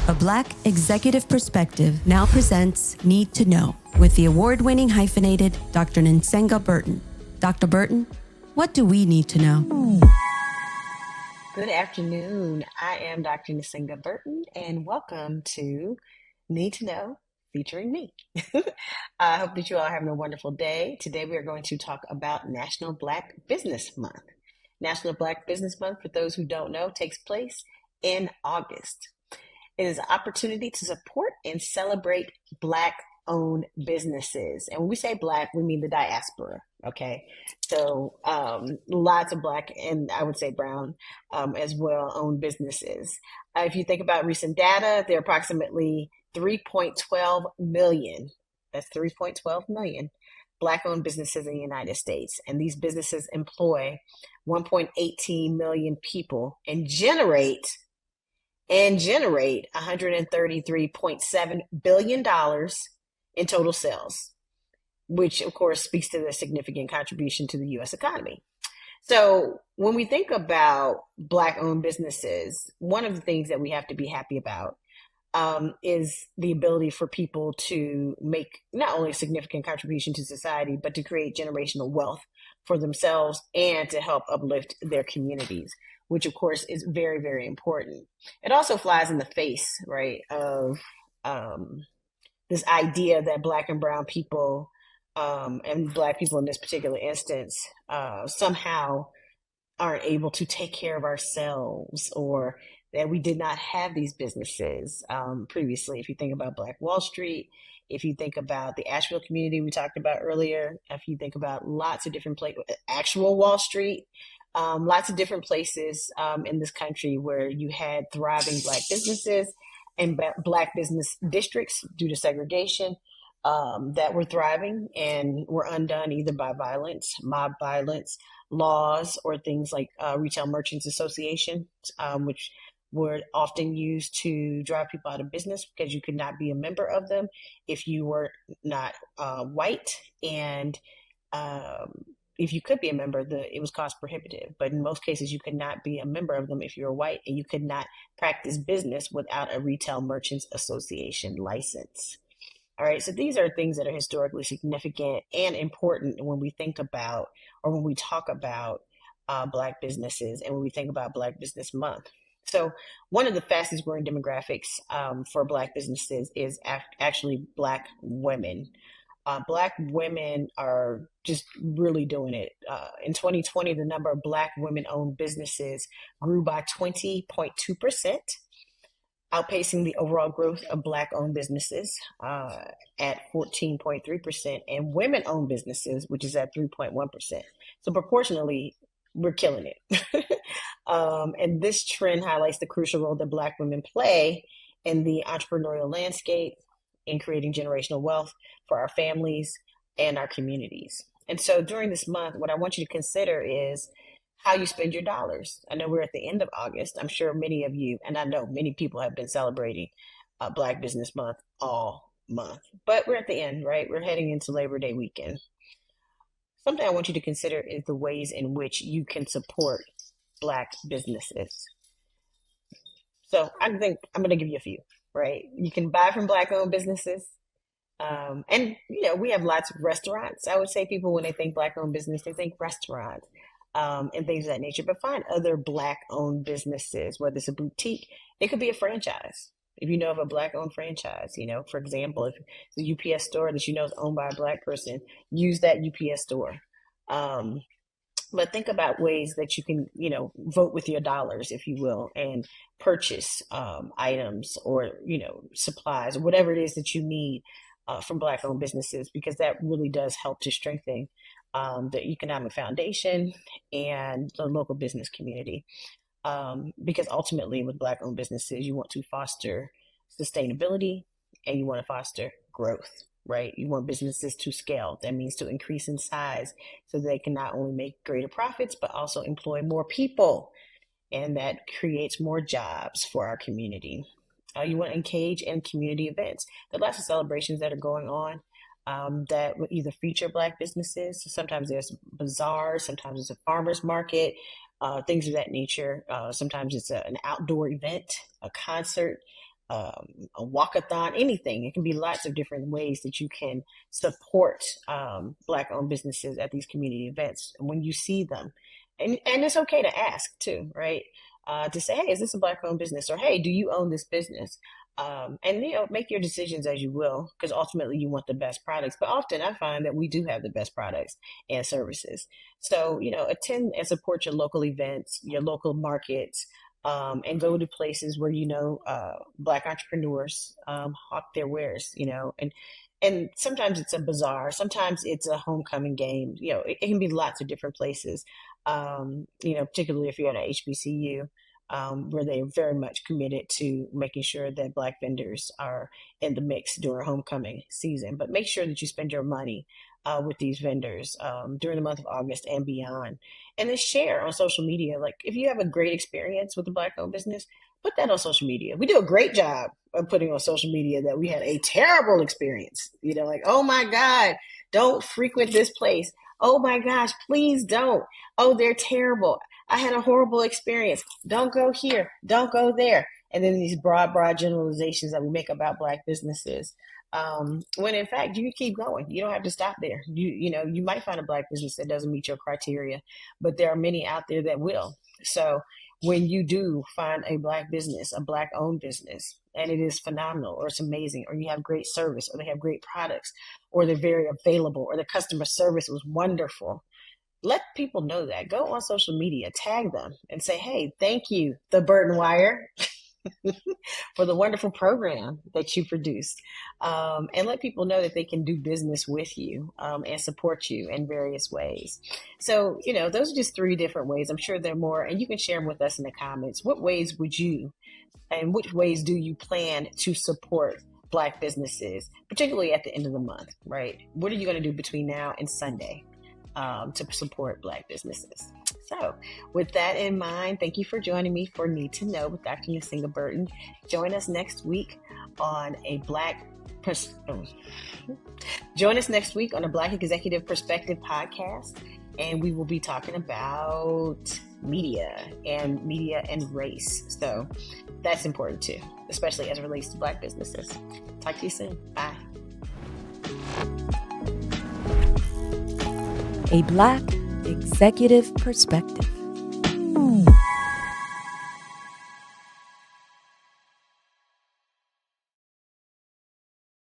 A Black executive perspective now presents Need to Know with the award-winning hyphenated Dr. Nsenga Burton. Dr. Burton, what do we need to know? Good afternoon. I am Dr. Nsenga Burton, and welcome to Need to Know featuring me. I hope that you all are having a wonderful day. Today we are going to talk about National Black Business Month. National Black Business Month, for those who don't know, takes place in August. It is an opportunity to support and celebrate Black-owned businesses. And when we say Black, we mean the diaspora, okay? So lots of Black and I would say brown as well owned businesses. If you think about recent data, there are approximately 3.12 million. That's 3.12 million Black-owned businesses in the United States. And these businesses employ 1.18 million people and generate $133.7 billion in total sales, which of course speaks to the significant contribution to the U.S. economy. So when we think about Black-owned businesses, one of the things that we have to be happy about is the ability for people to make not only a significant contribution to society, but to create generational wealth for themselves and to help uplift their communities, which of course is very, very important. It also flies in the face, right, of this idea that Black and brown people and Black people in this particular instance somehow aren't able to take care of ourselves, or that we did not have these businesses previously. If you think about Black Wall Street, if you think about the Asheville community we talked about earlier, if you think about lots of different places, actual Wall Street, lots of different places in this country where you had thriving Black businesses and Black business districts due to segregation that were thriving and were undone either by violence, mob violence, laws, or things like Retail Merchants Association, which were often used to drive people out of business because you could not be a member of them if you were not white. And if you could be a member, it was cost prohibitive. But in most cases, you could not be a member of them if you were white, and you could not practice business without a Retail Merchants Association license. All right, so these are things that are historically significant and important when we think about, or when we talk about Black businesses and when we think about Black Business Month. So one of the fastest growing demographics for Black businesses is actually Black women. Black women are just really doing it. In 2020, the number of Black women-owned businesses grew by 20.2%, outpacing the overall growth of Black-owned businesses at 14.3%, and women-owned businesses, which is at 3.1%. So proportionally, we're killing it. And this trend highlights the crucial role that Black women play in the entrepreneurial landscape, in creating generational wealth for our families and our communities. And so during this month, what I want you to consider is how you spend your dollars. I know we're at the end of August. I'm sure many of you, and I know many people have been celebrating Black Business Month all month, but we're at the end, right? We're heading into Labor Day weekend. Something I want you to consider is the ways in which you can support Black businesses. So I think I'm going to give you a few, right? You can buy from Black-owned businesses. And, we have lots of restaurants. I would say people, when they think Black-owned business, they think restaurants and things of that nature. But find other Black-owned businesses, whether it's a boutique, it could be a franchise. If you know of a Black-owned franchise, for example, if it's a UPS store that is owned by a Black person, use that UPS store. But think about ways that you can, vote with your dollars, if you will, and purchase items or, supplies or whatever it is that you need from Black-owned businesses, because that really does help to strengthen the economic foundation and the local business community. Because ultimately with Black-owned businesses, you want to foster sustainability and you want to foster growth, right? You want businesses to scale. That means to increase in size so they can not only make greater profits, but also employ more people. And that creates more jobs for our community. You want to engage in community events. There are lots of celebrations that are going on that will either feature Black businesses. Sometimes there's bazaars, sometimes it's a farmer's market, things of that nature. Sometimes it's an outdoor event, a concert, a walkathon, anything. It can be lots of different ways that you can support Black-owned businesses at these community events when you see them. And it's okay to ask too, right? To say, hey, is this a Black-owned business? Or hey, do you own this business? And make your decisions as you will, because ultimately you want the best products. But often I find that we do have the best products and services. So attend and support your local events, your local markets, and go to places where Black entrepreneurs hawk their wares. And sometimes it's a bazaar, sometimes it's a homecoming game. It can be lots of different places. Particularly if you're at a HBCU, where they're very much committed to making sure that Black vendors are in the mix during homecoming season. But make sure that you spend your money with these vendors during the month of August and beyond. And then share on social media. Like if you have a great experience with a Black-owned business, put that on social media. We do a great job of putting on social media that we had a terrible experience. Like, oh my God, don't frequent this place. Oh my gosh, please don't. Oh, they're terrible. I had a horrible experience. Don't go here. Don't go there. And then these broad generalizations that we make about Black businesses. When in fact, you can keep going. You don't have to stop there. You might find a Black business that doesn't meet your criteria, but there are many out there that will. So when you do find a Black business, a Black-owned business, and it is phenomenal, or it's amazing, or you have great service, or they have great products, or they're very available, or the customer service was wonderful, let people know that. Go on social media, tag them, and say, hey, thank you, the Burton Wire, for the wonderful program that you produced. And let people know that they can do business with you and support you in various ways. So, those are just 3 different ways. I'm sure there are more, and you can share them with us in the comments. What ways would you, and which ways do you plan to support Black businesses, particularly at the end of the month, right? What are you going to do between now and Sunday to support Black businesses? So with that in mind, thank you for joining me for Need to Know with Dr. Nsenga Burton. Join us next week on a Black Executive Perspective podcast, and we will be talking about media and race. So that's important too, especially as it relates to Black businesses. Talk to you soon. Bye. A Black Executive Perspective.